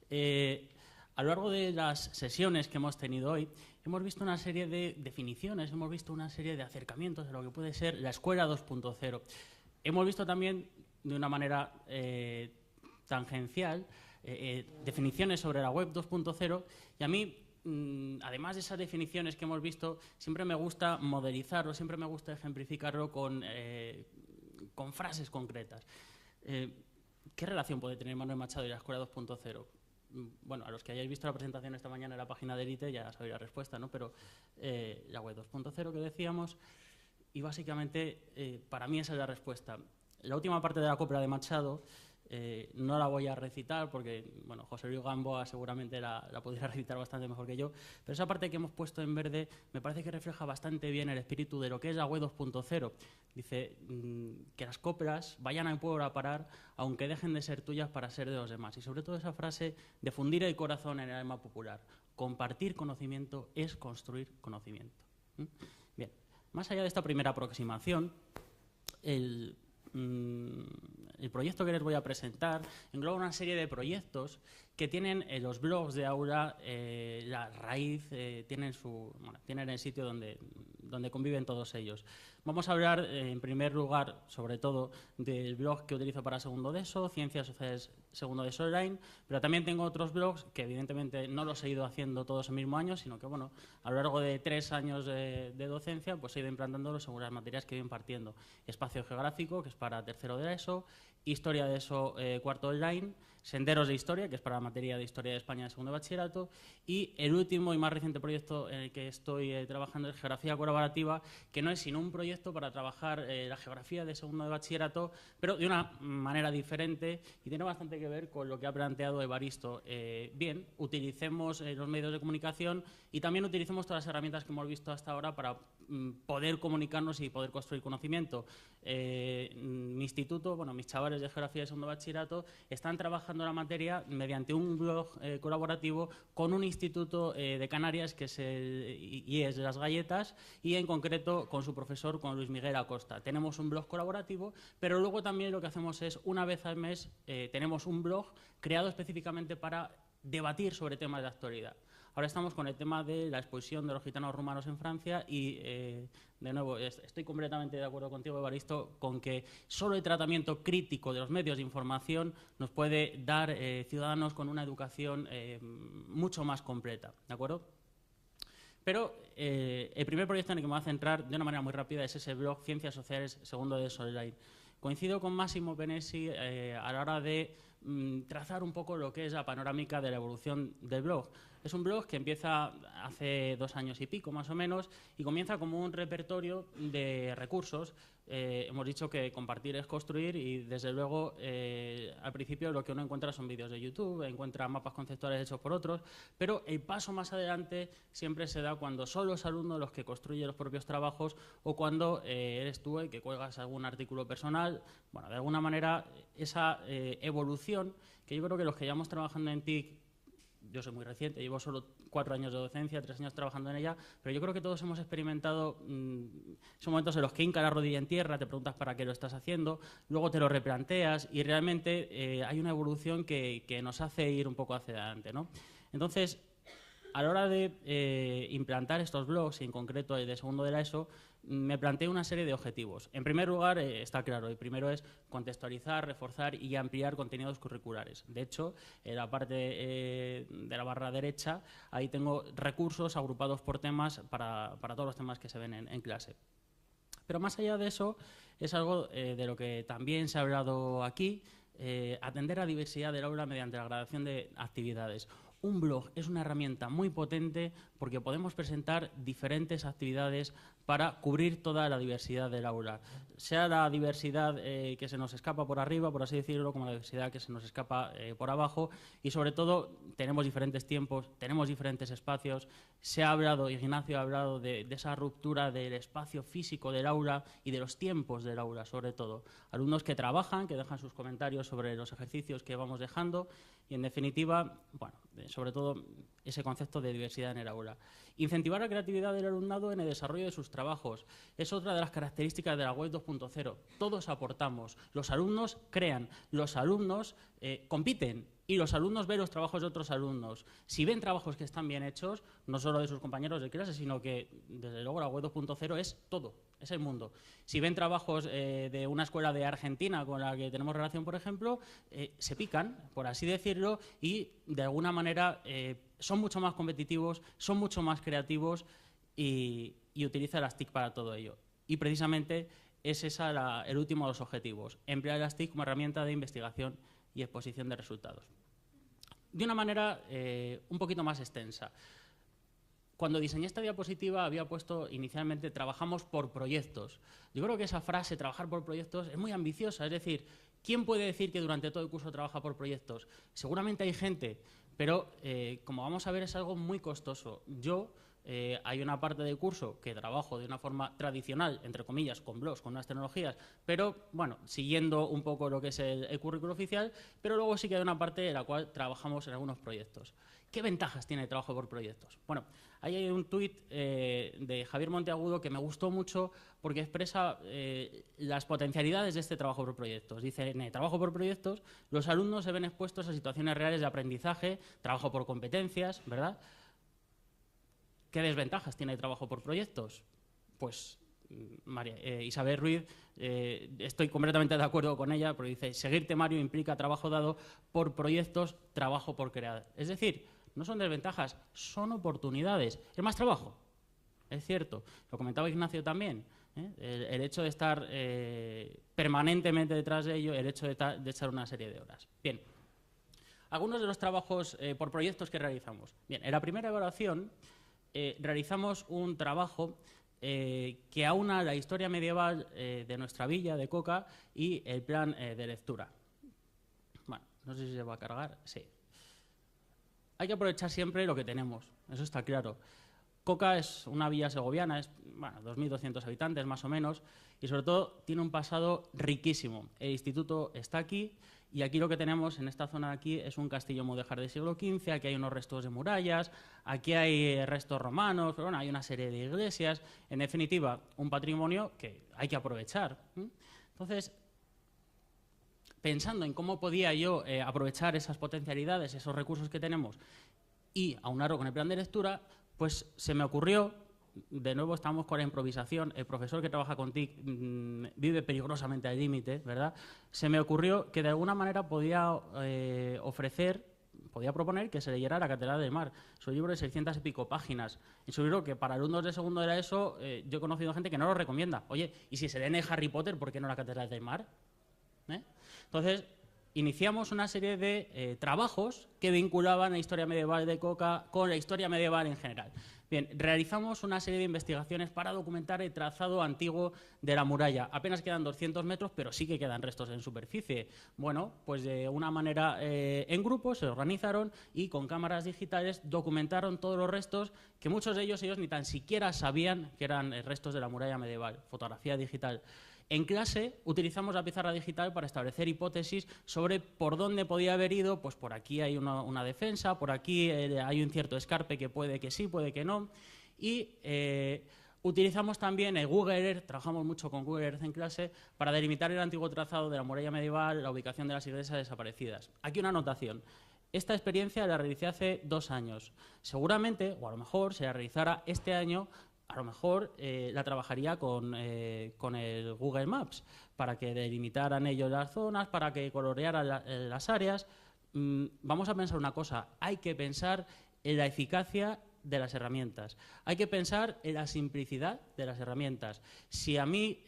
A lo largo de las sesiones que hemos tenido hoy, hemos visto una serie de definiciones, hemos visto una serie de acercamientos a lo que puede ser la escuela 2.0. Hemos visto también, de una manera tangencial, definiciones sobre la web 2.0, y a mí, además de esas definiciones que hemos visto, siempre me gusta modelizarlo, siempre me gusta ejemplificarlo con frases concretas. ¿Qué relación puede tener Manuel Machado y la escuela 2.0? Bueno, a los que hayáis visto la presentación esta mañana en la página de Elite ya sabéis la respuesta, ¿no? Pero la web 2.0 que decíamos, y básicamente para mí esa es la respuesta. La última parte de la copla de Machado no la voy a recitar porque, bueno, José Luis Gamboa seguramente la podría recitar bastante mejor que yo, pero esa parte que hemos puesto en verde me parece que refleja bastante bien el espíritu de lo que es la web 2.0. Dice que las coplas vayan al pueblo a parar, aunque dejen de ser tuyas para ser de los demás. Y sobre todo esa frase de fundir el corazón en el alma popular. Compartir conocimiento es construir conocimiento. Bien, más allá de esta primera aproximación, el proyecto que les voy a presentar engloba una serie de proyectos que tienen los blogs de Aula, la raíz, tienen el sitio donde conviven todos ellos. Vamos a hablar, en primer lugar, sobre todo, del blog que utilizo para segundo de ESO, Ciencias Sociales segundo de ESO Online, pero también tengo otros blogs que evidentemente no los he ido haciendo todos el mismo año, sino que, bueno, a lo largo de 3 años de docencia, pues he ido implantándolos según las materias que he ido impartiendo. Espacio geográfico, que es para tercero de la ESO, Historia de ESO cuarto online, Senderos de Historia, que es para la materia de Historia de España de segundo de bachillerato, y el último y más reciente proyecto en el que estoy trabajando es Geografía Colaborativa, que no es sino un proyecto para trabajar la geografía de segundo de bachillerato, pero de una manera diferente y tiene bastante que ver con lo que ha planteado Evaristo. Bien, utilicemos los medios de comunicación y también utilicemos todas las herramientas que hemos visto hasta ahora para poder comunicarnos y poder construir conocimiento. Mi instituto, bueno, mis chavales de geografía de segundo de bachillerato están trabajando la materia mediante un blog colaborativo con un instituto de Canarias que es el IES de las Galletas y en concreto con su profesor, con Luis Miguel Acosta. Tenemos un blog colaborativo, pero luego también lo que hacemos es, una vez al mes, tenemos un blog creado específicamente para debatir sobre temas de actualidad. Ahora estamos con el tema de la exposición de los gitanos rumanos en Francia y, de nuevo, estoy completamente de acuerdo contigo, Evaristo, con que solo el tratamiento crítico de los medios de información nos puede dar ciudadanos con una educación mucho más completa, ¿de acuerdo? Pero el primer proyecto en el que me voy a centrar de una manera muy rápida es ese blog Ciencias Sociales segundo de ESO Online. Coincido con Máximo Penesi a la hora de trazar un poco lo que es la panorámica de la evolución del blog. Es un blog que empieza hace 2 años y pico, más o menos, y comienza como un repertorio de recursos. Hemos dicho que compartir es construir y, desde luego, al principio lo que uno encuentra son vídeos de YouTube, encuentra mapas conceptuales hechos por otros, pero el paso más adelante siempre se da cuando son los alumnos los que construyen los propios trabajos o cuando eres tú el que cuelgas algún artículo personal. Bueno, de alguna manera, esa evolución que yo creo que los que llevamos trabajando en TIC, yo soy muy reciente, llevo solo 4 años de docencia, 3 años trabajando en ella, pero yo creo que todos hemos experimentado esos momentos en los que hinca la rodilla en tierra, te preguntas para qué lo estás haciendo, luego te lo replanteas y realmente hay una evolución que nos hace ir un poco hacia adelante, ¿no? Entonces, a la hora de implantar estos blogs, y en concreto el de segundo de la ESO, me planteé una serie de objetivos. En primer lugar, está claro, el primero es contextualizar, reforzar y ampliar contenidos curriculares. De hecho, en la parte de la barra derecha, ahí tengo recursos agrupados por temas para todos los temas que se ven en clase. Pero más allá de eso, es algo de lo que también se ha hablado aquí, atender a la diversidad del aula mediante la gradación de actividades. Un blog es una herramienta muy potente porque podemos presentar diferentes actividades para cubrir toda la diversidad del aula. Sea la diversidad que se nos escapa por arriba, por así decirlo, como la diversidad que se nos escapa por abajo. Y sobre todo tenemos diferentes tiempos, tenemos diferentes espacios. Se ha hablado, Ignacio ha hablado de esa ruptura del espacio físico del aula y de los tiempos del aula, sobre todo. Alumnos que trabajan, que dejan sus comentarios sobre los ejercicios que vamos dejando y, en definitiva, bueno, sobre todo ese concepto de diversidad en el aula. Incentivar la creatividad del alumnado en el desarrollo de sus trabajos. Es otra de las características de la web 2.0. Todos aportamos. Los alumnos crean, los alumnos compiten y los alumnos ven los trabajos de otros alumnos. Si ven trabajos que están bien hechos, no solo de sus compañeros de clase, sino que, desde luego, la web 2.0 es todo, es el mundo. Si ven trabajos de una escuela de Argentina con la que tenemos relación, por ejemplo, se pican, por así decirlo, y de alguna manera son mucho más competitivos, son mucho más creativos y utiliza las TIC para todo ello. Y precisamente es ese el último de los objetivos, emplear las TIC como herramienta de investigación y exposición de resultados. De una manera un poquito más extensa. Cuando diseñé esta diapositiva había puesto inicialmente trabajamos por proyectos. Yo creo que esa frase, trabajar por proyectos, es muy ambiciosa. Es decir, ¿quién puede decir que durante todo el curso trabaja por proyectos? Seguramente hay gente, pero como vamos a ver es algo muy costoso. Hay una parte del curso que trabajo de una forma tradicional, entre comillas, con blogs, con unas tecnologías, pero bueno, siguiendo un poco lo que es el currículo oficial, pero luego sí que hay una parte en la cual trabajamos en algunos proyectos. ¿Qué ventajas tiene el trabajo por proyectos? Bueno, ahí hay un tuit de Javier Monteagudo que me gustó mucho porque expresa las potencialidades de este trabajo por proyectos. Dice, en el trabajo por proyectos, los alumnos se ven expuestos a situaciones reales de aprendizaje, trabajo por competencias, ¿verdad? ¿Qué desventajas tiene el trabajo por proyectos? Pues Isabel Ruiz, estoy completamente de acuerdo con ella, porque dice, seguir temario implica trabajo dado por proyectos, trabajo por crear. Es decir, no son desventajas, son oportunidades. Es más trabajo, es cierto. Lo comentaba Ignacio también. El hecho de estar permanentemente detrás de ello, el hecho de echar una serie de horas. Bien, algunos de los trabajos por proyectos que realizamos. Bien, en la primera evaluación realizamos un trabajo que aúna la historia medieval de nuestra villa, de Coca, y el plan de lectura. Bueno, no sé si se va a cargar. Sí. Hay que aprovechar siempre lo que tenemos, eso está claro. Coca es una villa segoviana, es 2.200 habitantes más o menos, y sobre todo tiene un pasado riquísimo. El instituto está aquí, y aquí lo que tenemos en esta zona de aquí es un castillo mudéjar del siglo XV, aquí hay unos restos de murallas, aquí hay restos romanos, pero bueno, hay una serie de iglesias, en definitiva, un patrimonio que hay que aprovechar. Entonces, pensando en cómo podía yo aprovechar esas potencialidades, esos recursos que tenemos y aunarlo con el plan de lectura, pues se me ocurrió, de nuevo estamos con la improvisación, el profesor que trabaja con TIC vive peligrosamente al límite, ¿verdad? Se me ocurrió que de alguna manera podía proponer que se leyera La Catedral del Mar, su libro de 600 y pico páginas. Es un libro que para alumnos de segundo de la ESO yo he conocido gente que no lo recomienda. Oye, y si se leen Harry Potter, ¿por qué no La Catedral del Mar? Entonces, iniciamos una serie de trabajos que vinculaban la historia medieval de Coca con la historia medieval en general. Bien, realizamos una serie de investigaciones para documentar el trazado antiguo de la muralla. Apenas quedan 200 metros, pero sí que quedan restos en superficie. Bueno, pues de una manera en grupo se organizaron y con cámaras digitales documentaron todos los restos que muchos de ellos ni tan siquiera sabían que eran restos de la muralla medieval, fotografía digital. En clase utilizamos la pizarra digital para establecer hipótesis sobre por dónde podía haber ido, pues por aquí hay una defensa, por aquí hay un cierto escarpe que puede que sí, puede que no. Y utilizamos también el Google Earth, trabajamos mucho con Google Earth en clase, para delimitar el antiguo trazado de la muralla medieval, la ubicación de las iglesias desaparecidas. Aquí una anotación. Esta experiencia la realicé hace 2 años. Seguramente, o a lo mejor, se la realizara este año, a lo mejor la trabajaría con el Google Maps para que delimitaran ellos las zonas, para que colorearan las áreas. Vamos a pensar una cosa, hay que pensar en la eficacia de las herramientas, hay que pensar en la simplicidad de las herramientas. Si a mí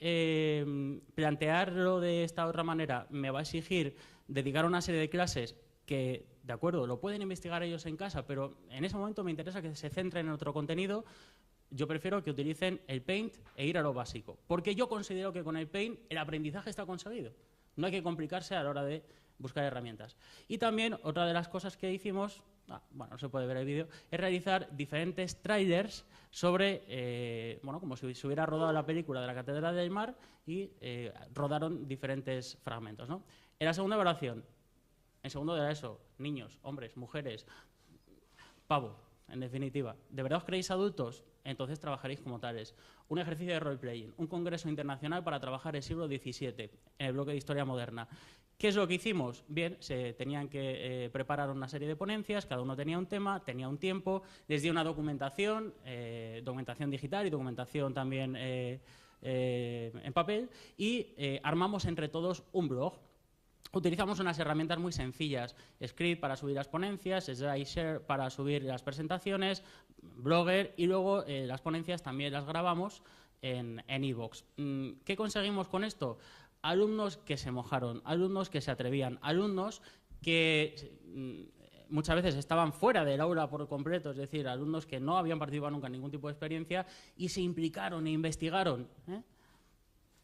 plantearlo de esta otra manera me va a exigir dedicar una serie de clases que, de acuerdo, lo pueden investigar ellos en casa, pero en ese momento me interesa que se centren en otro contenido, yo prefiero que utilicen el Paint e ir a lo básico, porque yo considero que con el Paint el aprendizaje está conseguido. No hay que complicarse a la hora de buscar herramientas. Y también otra de las cosas que hicimos, bueno, no se puede ver el vídeo, es realizar diferentes trailers sobre, bueno, como si se hubiera rodado la película de la Catedral del Mar y rodaron diferentes fragmentos, ¿no? En la segunda evaluación, en segundo de la ESO, niños, hombres, mujeres, pavo, en definitiva. ¿De verdad os creéis adultos? entonces trabajaréis como tales. Un ejercicio de role-playing, un congreso internacional para trabajar el siglo XVII, en el bloque de Historia Moderna. ¿Qué es lo que hicimos? Bien, se tenían que preparar una serie de ponencias, cada uno tenía un tema, tenía un tiempo, les di una documentación, documentación digital y documentación también en papel, y armamos entre todos un blog. Utilizamos unas herramientas muy sencillas, Script para subir las ponencias, SlideShare para subir las presentaciones, Blogger, y luego las ponencias también las grabamos en iVoox. ¿Qué conseguimos con esto? Alumnos que se mojaron, alumnos que se atrevían, alumnos que muchas veces estaban fuera del aula por completo, es decir, alumnos que no habían participado nunca en ningún tipo de experiencia y se implicaron e investigaron.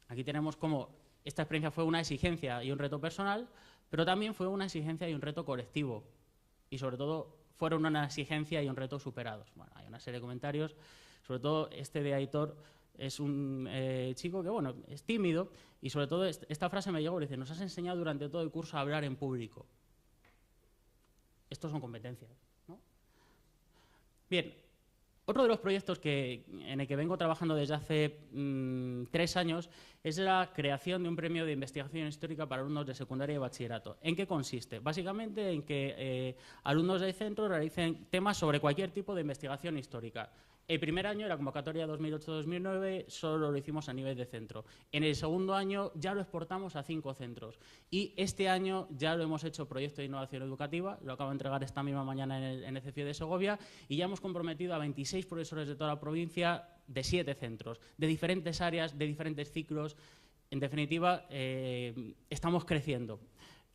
Aquí tenemos cómo esta experiencia fue una exigencia y un reto personal, pero también fue una exigencia y un reto colectivo. Y sobre todo fueron una exigencia y un reto superados. Bueno, hay una serie de comentarios, sobre todo este de Aitor. Es un chico que, bueno, es tímido y sobre todo esta frase me llegó, dice, nos has enseñado durante todo el curso a hablar en público. Estos son competencias, ¿no? Bien, otro de los proyectos en el que vengo trabajando desde hace 3 años es la creación de un premio de investigación histórica para alumnos de secundaria y bachillerato. ¿En qué consiste? Básicamente en que alumnos del centro realicen temas sobre cualquier tipo de investigación histórica. El primer año, la convocatoria 2008-2009, solo lo hicimos a nivel de centro. En el segundo año ya lo exportamos a 5 centros. Y este año ya lo hemos hecho proyecto de innovación educativa, lo acabo de entregar esta misma mañana en el CFIE de Segovia, y ya hemos comprometido a 26 profesores de toda la provincia de 7 centros, de diferentes áreas, de diferentes ciclos. En definitiva, estamos creciendo.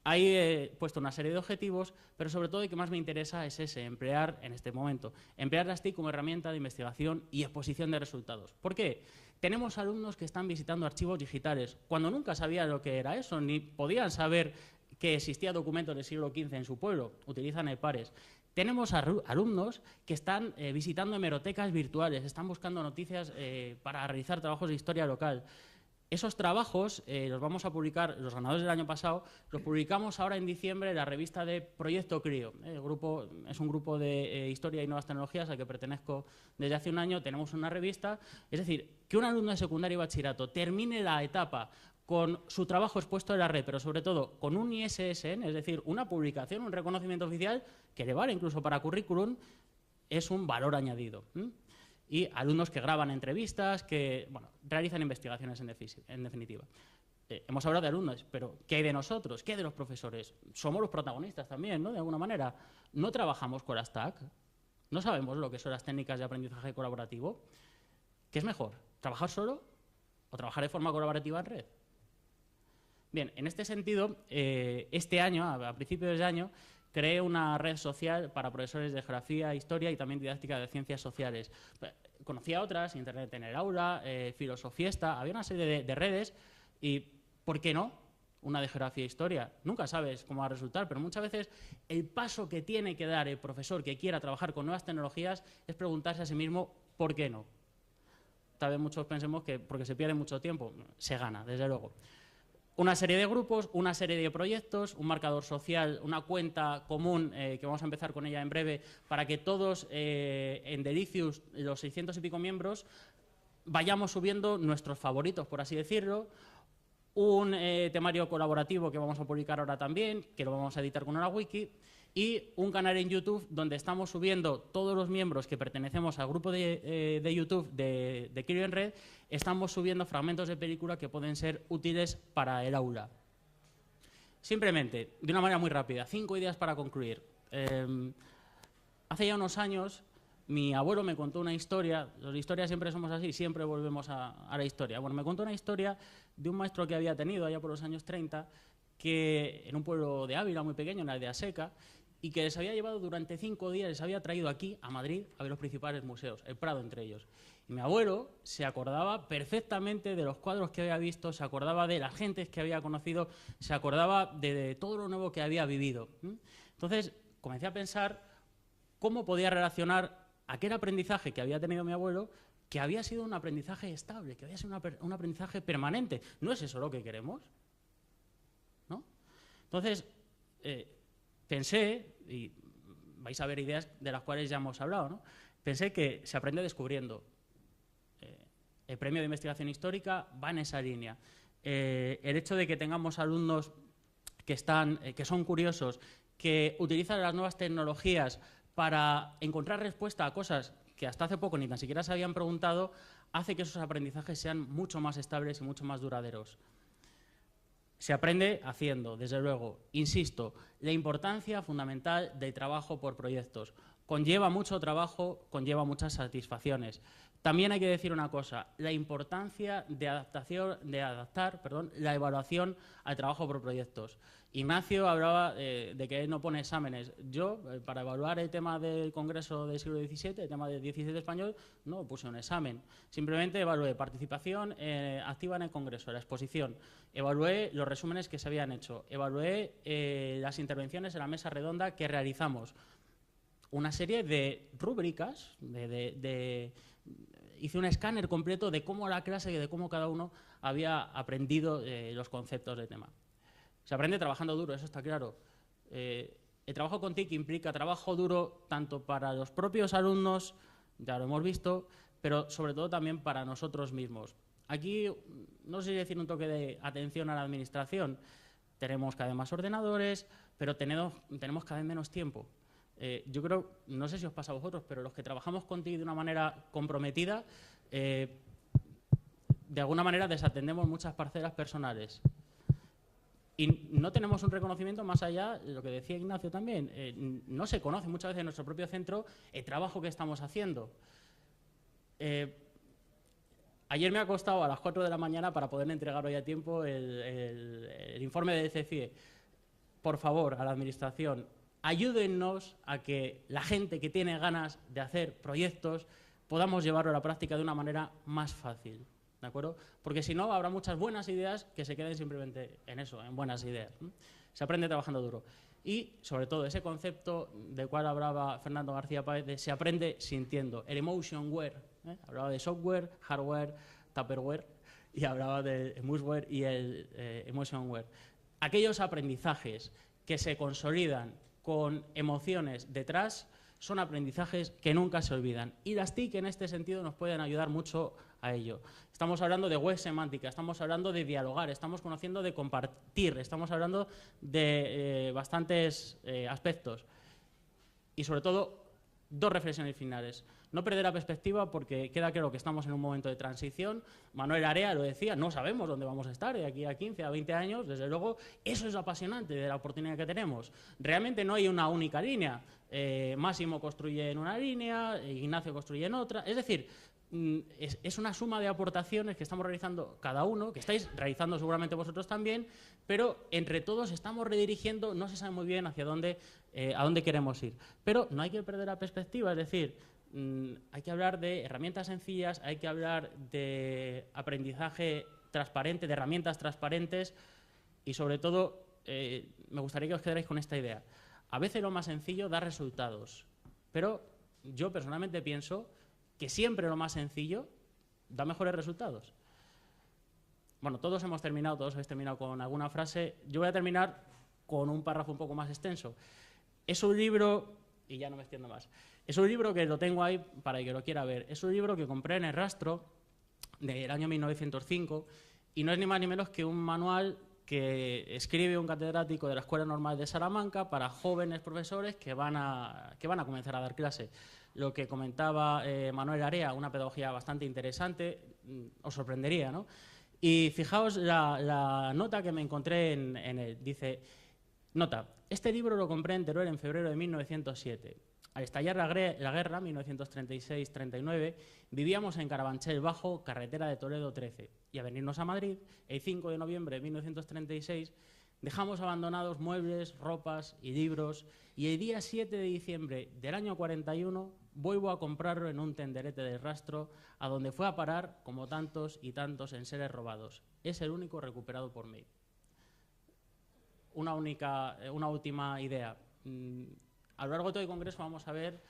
Ahí he puesto una serie de objetivos, pero sobre todo el que más me interesa es ese, emplear en este momento, emplear las TIC como herramienta de investigación y exposición de resultados. ¿Por qué? Tenemos alumnos que están visitando archivos digitales, cuando nunca sabían lo que era eso, ni podían saber que existía documentos del siglo XV en su pueblo, utilizan EPARES. Tenemos alumnos que están visitando hemerotecas virtuales, están buscando noticias para realizar trabajos de historia local. Esos trabajos los vamos a publicar, los ganadores del año pasado, los publicamos ahora en diciembre en la revista de Proyecto CRIO. El grupo es un grupo de historia y nuevas tecnologías al que pertenezco desde hace un año. Tenemos una revista, es decir, que un alumno de secundaria y bachillerato termine la etapa con su trabajo expuesto en la red, pero sobre todo con un ISSN, es decir, una publicación, un reconocimiento oficial que le vale incluso para currículum, es un valor añadido. Y alumnos que graban entrevistas, que realizan investigaciones en definitiva. Hemos hablado de alumnos, pero ¿qué hay de nosotros? ¿Qué hay de los profesores? Somos los protagonistas también, ¿no? De alguna manera. No trabajamos con las TAC, no sabemos lo que son las técnicas de aprendizaje colaborativo. ¿Qué es mejor? ¿Trabajar solo o trabajar de forma colaborativa en red? Bien, en este sentido, este año, a principios de año, creé una red social para profesores de geografía, historia y también didáctica de ciencias sociales. Conocía otras, Internet en el aula, Filosofiesta, había una serie de redes y, ¿por qué no? Una de geografía e historia. Nunca sabes cómo va a resultar, pero muchas veces el paso que tiene que dar el profesor que quiera trabajar con nuevas tecnologías es preguntarse a sí mismo, ¿por qué no? Tal vez muchos pensemos que porque se pierde mucho tiempo, se gana, desde luego. Una serie de grupos, una serie de proyectos, un marcador social, una cuenta común, que vamos a empezar con ella en breve, para que todos en Delicious, los 600 y pico miembros, vayamos subiendo nuestros favoritos, por así decirlo. Un temario colaborativo que vamos a publicar ahora también, que lo vamos a editar con una wiki. Y un canal en YouTube donde estamos subiendo todos los miembros que pertenecemos al grupo de YouTube de CRIO en Red, estamos subiendo fragmentos de película que pueden ser útiles para el aula. Simplemente, de una manera muy rápida, 5 ideas para concluir. Hace ya unos años, mi abuelo me contó una historia, las historias siempre somos así, siempre volvemos a la historia. Bueno, me contó una historia de un maestro que había tenido allá por los años 30, que en un pueblo de Ávila muy pequeño, en la aldea Seca, y que les había llevado durante 5 días, les había traído aquí, a Madrid, a ver los principales museos, el Prado entre ellos. Y mi abuelo se acordaba perfectamente de los cuadros que había visto, se acordaba de las gentes que había conocido, se acordaba de todo lo nuevo que había vivido. Entonces, comencé a pensar cómo podía relacionar aquel aprendizaje que había tenido mi abuelo, que había sido un aprendizaje estable, que había sido un aprendizaje permanente. ¿No es eso lo que queremos? ¿No? Entonces, pensé, y vais a ver ideas de las cuales ya hemos hablado, ¿no? Pensé que se aprende descubriendo. el premio de investigación histórica va en esa línea. El hecho de que tengamos alumnos que son curiosos, que utilizan las nuevas tecnologías para encontrar respuesta a cosas que hasta hace poco ni tan siquiera se habían preguntado, hace que esos aprendizajes sean mucho más estables y mucho más duraderos. Se aprende haciendo, desde luego. Insisto, la importancia fundamental del trabajo por proyectos. Conlleva mucho trabajo, conlleva muchas satisfacciones. También hay que decir una cosa, la importancia de adaptar la evaluación al trabajo por proyectos. Ignacio hablaba de que él no pone exámenes. Yo, para evaluar el tema del Congreso del siglo XVII, el tema del XVII español, no puse un examen. Simplemente evalué participación activa en el Congreso, la exposición. Evalué los resúmenes que se habían hecho. Evalué las intervenciones en la mesa redonda que realizamos. Una serie de rúbricas, hice un escáner completo de cómo la clase y de cómo cada uno había aprendido los conceptos del tema. Se aprende trabajando duro, eso está claro. El trabajo con TIC implica trabajo duro tanto para los propios alumnos, ya lo hemos visto, pero sobre todo también para nosotros mismos. Aquí, no sé si decir un toque de atención a la administración. Tenemos cada vez más ordenadores, pero tenemos cada vez menos tiempo. Yo creo, no sé si os pasa a vosotros, pero los que trabajamos con TIC de una manera comprometida, de alguna manera desatendemos muchas parcelas personales. Y no tenemos un reconocimiento más allá de lo que decía Ignacio también. No se conoce muchas veces en nuestro propio centro el trabajo que estamos haciendo. Ayer me ha costado a las 4 de la mañana para poder entregar hoy a tiempo el informe de CFIE. Por favor, a la Administración, ayúdennos a que la gente que tiene ganas de hacer proyectos podamos llevarlo a la práctica de una manera más fácil. ¿De acuerdo? Porque si no, habrá muchas buenas ideas que se queden simplemente en eso, en buenas ideas, ¿no? Se aprende trabajando duro. Y, sobre todo, ese concepto del cual hablaba Fernando García Páez, de se aprende sintiendo, el emotionware, ¿eh? Hablaba de software, hardware, tupperware, y hablaba de museware y el emotionware. Aquellos aprendizajes que se consolidan con emociones detrás son aprendizajes que nunca se olvidan. Y las TIC en este sentido nos pueden ayudar mucho a ello. Estamos hablando de web semántica, estamos hablando de dialogar, estamos conociendo de compartir, estamos hablando de bastantes aspectos. Y sobre todo, dos reflexiones finales. No perder la perspectiva porque queda claro que estamos en un momento de transición. Manuel Area lo decía, no sabemos dónde vamos a estar de aquí a 15, a 20 años. Desde luego, eso es lo apasionante de la oportunidad que tenemos. Realmente no hay una única línea. Máximo construye en una línea, Ignacio construye en otra. Es decir, es una suma de aportaciones que estamos realizando cada uno, que estáis realizando seguramente vosotros también, pero entre todos estamos redirigiendo, no se sabe muy bien hacia dónde, a dónde queremos ir. Pero no hay que perder la perspectiva, es decir, hay que hablar de herramientas sencillas, hay que hablar de aprendizaje transparente, de herramientas transparentes y sobre todo me gustaría que os quedarais con esta idea. A veces lo más sencillo da resultados, pero yo personalmente pienso que siempre lo más sencillo da mejores resultados. Bueno, todos habéis terminado con alguna frase. Yo voy a terminar con un párrafo un poco más extenso. Es un libro, y ya no me extiendo más, es un libro que lo tengo ahí para el que lo quiera ver. Es un libro que compré en El Rastro del año 1905 y no es ni más ni menos que un manual que escribe un catedrático de la Escuela Normal de Salamanca para jóvenes profesores que van a comenzar a dar clase. Lo que comentaba Manuel Area, una pedagogía bastante interesante, os sorprendería, ¿no? Y fijaos la nota que me encontré en él. Dice, nota, este libro lo compré en Teruel en febrero de 1907. Al estallar la guerra, 1936-39, vivíamos en Carabanchel Bajo, carretera de Toledo 13. Y a venirnos a Madrid, el 5 de noviembre de 1936, dejamos abandonados muebles, ropas y libros, y el día 7 de diciembre del año 41 vuelvo a comprarlo en un tenderete del Rastro, a donde fue a parar, como tantos y tantos enseres robados. Es el único recuperado por mí. Una última idea. A lo largo de todo el Congreso vamos a ver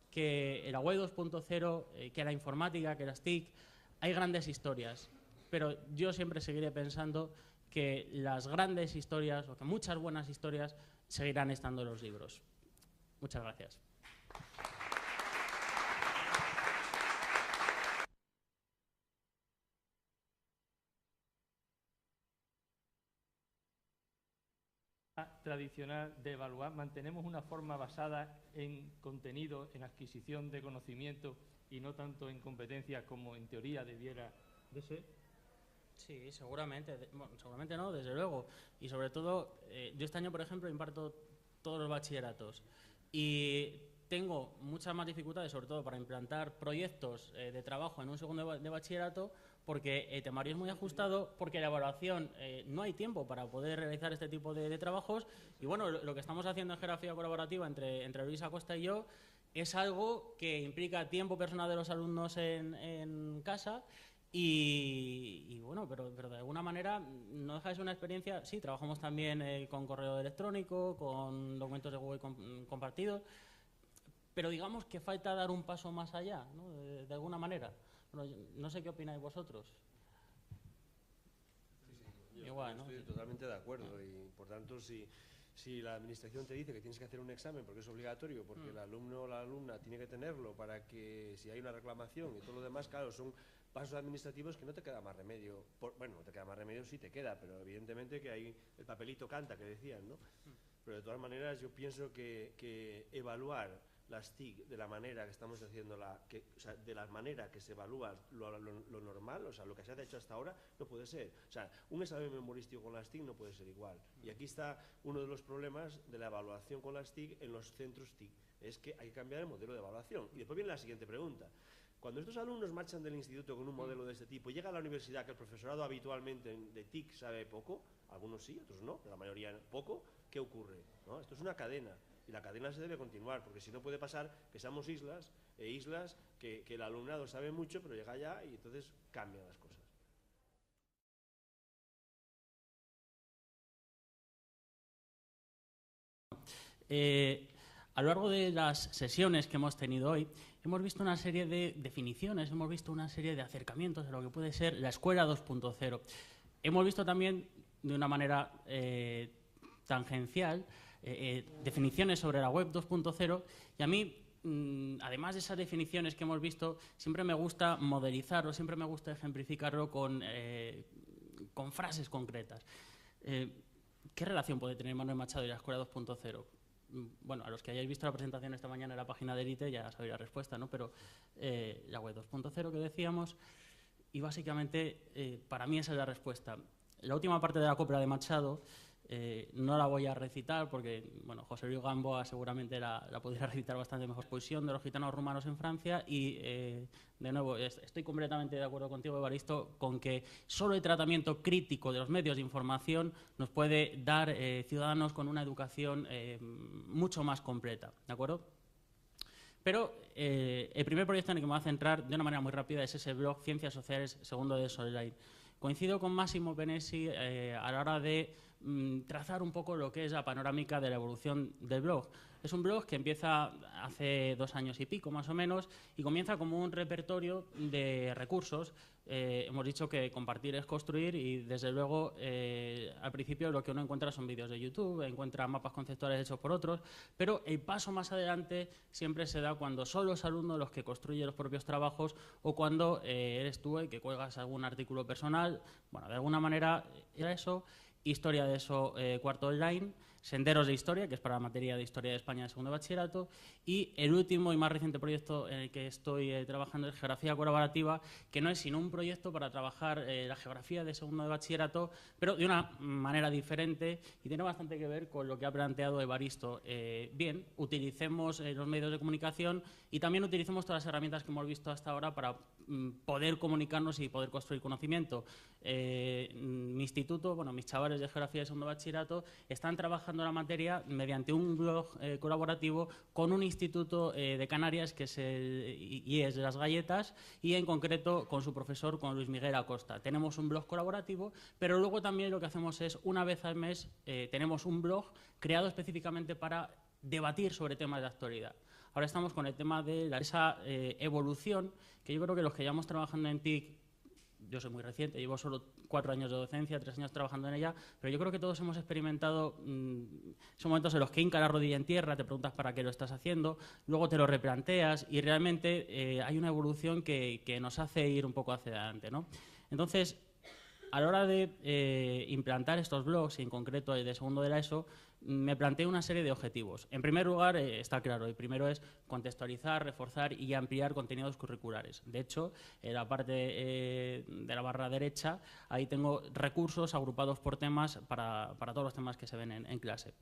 que en la web 2.0, que la informática, que las TIC, hay grandes historias, pero yo siempre seguiré pensando que las grandes historias, o que muchas buenas historias, seguirán estando en los libros. Muchas gracias. tradicional de evaluar, mantenemos una forma basada en contenido, en adquisición de conocimiento y no tanto en competencias como en teoría debiera de ser? Sí, seguramente. Bueno, seguramente no, desde luego. Y sobre todo, yo este año, por ejemplo, imparto todos los bachilleratos y tengo muchas más dificultades, sobre todo para implantar proyectos de trabajo en un segundo de bachillerato, porque el temario es muy ajustado, porque la evaluación no hay tiempo para poder realizar este tipo de trabajos. Y bueno, lo que estamos haciendo en Geografía Colaborativa entre Luis Acosta y yo es algo que implica tiempo personal de los alumnos en casa. Y bueno, pero de alguna manera no deja de ser una experiencia. Sí, trabajamos también con correo electrónico, con documentos de Google compartidos, pero digamos que falta dar un paso más allá, ¿no? De alguna manera. Bueno, no sé qué opináis vosotros. Sí, yo igual, ¿no? estoy totalmente de acuerdo y por tanto si la administración te dice que tienes que hacer un examen porque es obligatorio, porque el alumno o la alumna tiene que tenerlo para que si hay una reclamación y todo lo demás, claro, son pasos administrativos que no te queda más remedio. Bueno, no te queda más remedio, sí te queda, pero evidentemente que hay el papelito canta que decían, ¿no? Pero de todas maneras yo pienso que evaluar las TIC de la manera que estamos haciendo, o sea, de la manera que se evalúa lo normal, o sea, lo que se ha hecho hasta ahora, no puede ser. O sea, un examen memorístico con las TIC no puede ser igual. Y aquí está uno de los problemas de la evaluación con las TIC en los centros TIC. Es que hay que cambiar el modelo de evaluación. Y después viene la siguiente pregunta. Cuando estos alumnos marchan del instituto con un modelo de este tipo, llega a la universidad que el profesorado habitualmente de TIC sabe poco, algunos sí, otros no, pero la mayoría poco, ¿qué ocurre? ¿No? Esto es una cadena. Y la cadena se debe continuar, porque si no puede pasar que seamos islas, que el alumnado sabe mucho, pero llega allá y entonces cambian las cosas. A lo largo de las sesiones que hemos tenido hoy, hemos visto una serie de definiciones, hemos visto una serie de acercamientos a lo que puede ser la escuela 2.0. Hemos visto también, de una manera tangencial, definiciones sobre la web 2.0 y a mí, además de esas definiciones que hemos visto, siempre me gusta modelizarlo, siempre me gusta ejemplificarlo con frases concretas. ¿Qué relación puede tener Manuel Machado y la escuela 2.0? Bueno, a los que hayáis visto la presentación esta mañana en la página de Elite ya sabéis la respuesta, ¿no? Pero la web 2.0 que decíamos, y básicamente para mí esa es la respuesta. La última parte de la copla de Machado no la voy a recitar porque, bueno, José Luis Gamboa seguramente la podría recitar bastante mejor. Poesía de los gitanos rumanos en Francia y, de nuevo, estoy completamente de acuerdo contigo, Evaristo, con que solo el tratamiento crítico de los medios de información nos puede dar ciudadanos con una educación mucho más completa, ¿de acuerdo? Pero el primer proyecto en el que me voy a centrar de una manera muy rápida es ese blog Ciencias Sociales segundo de Online. Coincido con Massimo Penesi a la hora de trazar un poco lo que es la panorámica de la evolución del blog. Es un blog que empieza hace 2 años y pico, más o menos, y comienza como un repertorio de recursos. Hemos dicho que compartir es construir y, desde luego, al principio lo que uno encuentra son vídeos de YouTube, encuentra mapas conceptuales hechos por otros, pero el paso más adelante siempre se da cuando son los alumnos los que construyen los propios trabajos o cuando eres tú el que cuelgas algún artículo personal. Bueno, de alguna manera era eso. Historia de eso, cuarto online, Senderos de Historia, que es para la materia de Historia de España de segundo de bachillerato, y el último y más reciente proyecto en el que estoy trabajando es Geografía Colaborativa, que no es sino un proyecto para trabajar la geografía de segundo de bachillerato, pero de una manera diferente y tiene bastante que ver con lo que ha planteado Evaristo. Bien, utilicemos los medios de comunicación y también utilicemos todas las herramientas que hemos visto hasta ahora para poder comunicarnos y poder construir conocimiento. Mi instituto, bueno, mis chavales de Geografía de segundo bachillerato están trabajando la materia mediante un blog colaborativo con un instituto de Canarias que es el IES de las Galletas y en concreto con su profesor, con Luis Miguel Acosta. Tenemos un blog colaborativo, pero luego también lo que hacemos es, una vez al mes, tenemos un blog creado específicamente para debatir sobre temas de actualidad. Ahora estamos con el tema de esa evolución, que yo creo que los que llevamos trabajando en TIC, yo soy muy reciente, llevo solo 4 años de docencia, 3 años trabajando en ella, pero yo creo que todos hemos experimentado esos momentos en los que hinca la rodilla en tierra, te preguntas para qué lo estás haciendo, luego te lo replanteas y realmente hay una evolución que nos hace ir un poco hacia adelante, ¿no? Entonces, A la hora de implantar estos blogs, y en concreto el de segundo de la ESO, me planteé una serie de objetivos. En primer lugar, está claro, el primero es contextualizar, reforzar y ampliar contenidos curriculares. De hecho, en la parte de la barra derecha, ahí tengo recursos agrupados por temas para todos los temas que se ven en clase.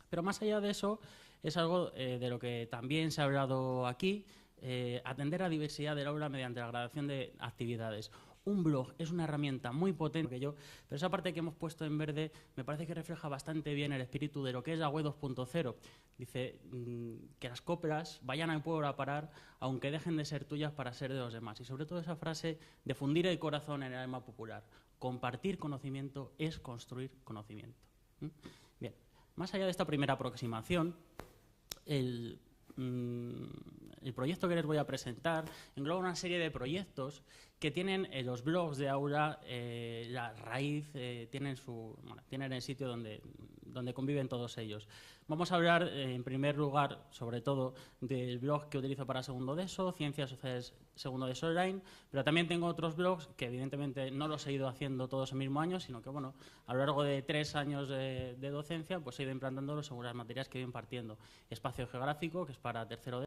Pero más allá de eso, es algo de lo que también se ha hablado aquí, atender a la diversidad del aula mediante la gradación de actividades. Un blog es una herramienta muy potente, pero esa parte que hemos puesto en verde me parece que refleja bastante bien el espíritu de lo que es la web 2.0. Dice que las coplas vayan al pueblo a parar, aunque dejen de ser tuyas para ser de los demás. Y sobre todo esa frase de fundir el corazón en el alma popular. Compartir conocimiento es construir conocimiento. Bien, más allá de esta primera aproximación, el proyecto que les voy a presentar engloba una serie de proyectos que tienen los blogs de aula, la raíz, tienen el sitio donde conviven todos ellos. Vamos a hablar, en primer lugar, sobre todo, del blog que utilizo para segundo de ESO, Ciencias Sociales segundo de ESO Online, pero también tengo otros blogs que evidentemente no los he ido haciendo todos el mismo año, sino que bueno, a lo largo de 3 años de docencia pues he ido implantándolos según las materias que he ido impartiendo. Espacio geográfico, que es para tercero de